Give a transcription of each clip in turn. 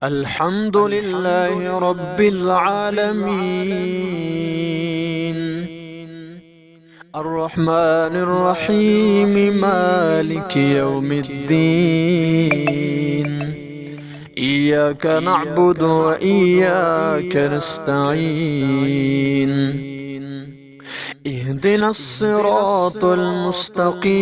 الحمد لله رب العالمين، الرحمن الرحيم مالك يوم الدين. إياك نعبد وإياك نستعين، اهدنا الصراط المستقيم،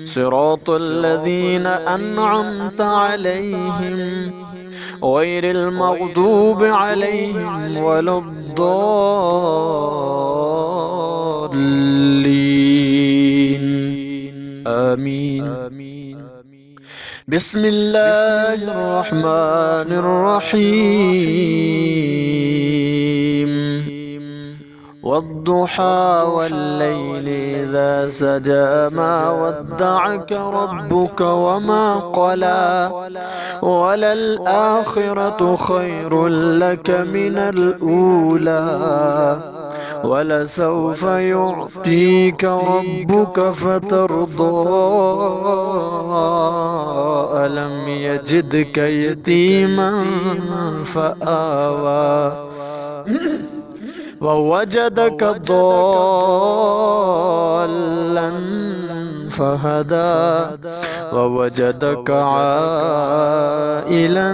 صراط الذين أنعمت عليهم غير المغضوب عليهم ولا الضالين. آمين. بسم الله الرحمن الرحيم. والضحى والليل إذا سجى ما ودعك ربك وما قلى، وللآخرة خير لك من الأولى، ولسوف يعطيك ربك فترضى. ألم يجدك يتيما فآوى، ووجدك ضالا فهدى، ووجدك عائلا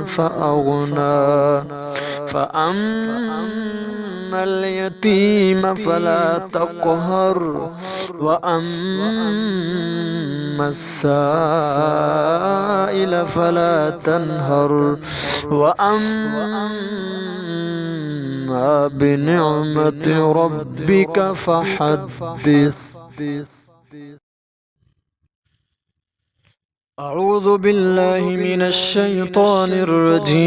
فأغنى. فأما اليتيم فلا تقهر، وأما السائل فلا تنهر، وأما بنعمة ربك فحدث. أعوذ بالله من الشيطان الرجيم.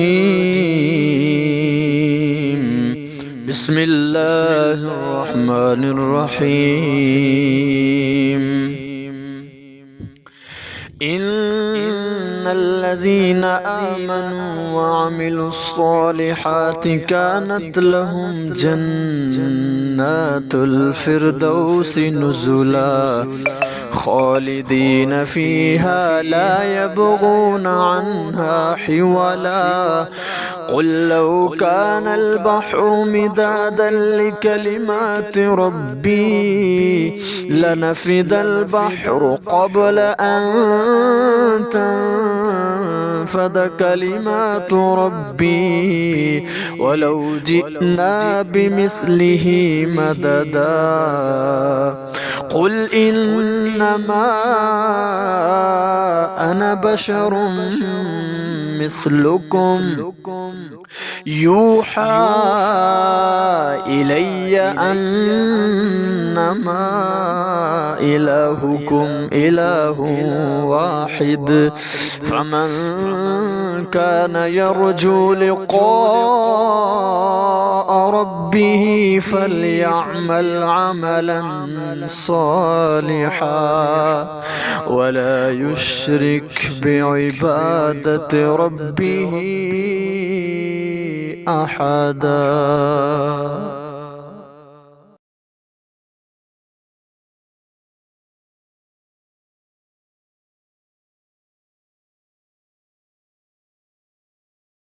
بسم الله الرحمن الرحيم. إن الذين آمنوا وعملوا الصالحات كانت لهم جنات الفردوس نزلا، خالدين فيها لا يبغون عنها حولا. قل لو كان البحر مدادا لكلمات ربي لنفد البحر قبل أن تنفد كلمات ربي ولو جئنا بمثله مددا. قل إنما أنا بشر مثلكم يوحى إلي أنما إلهكم إله واحد، فمن كان يرجو لقاء ربه فليعمل عملا صالحا ولا يشرك بعبادة ربه أحدا.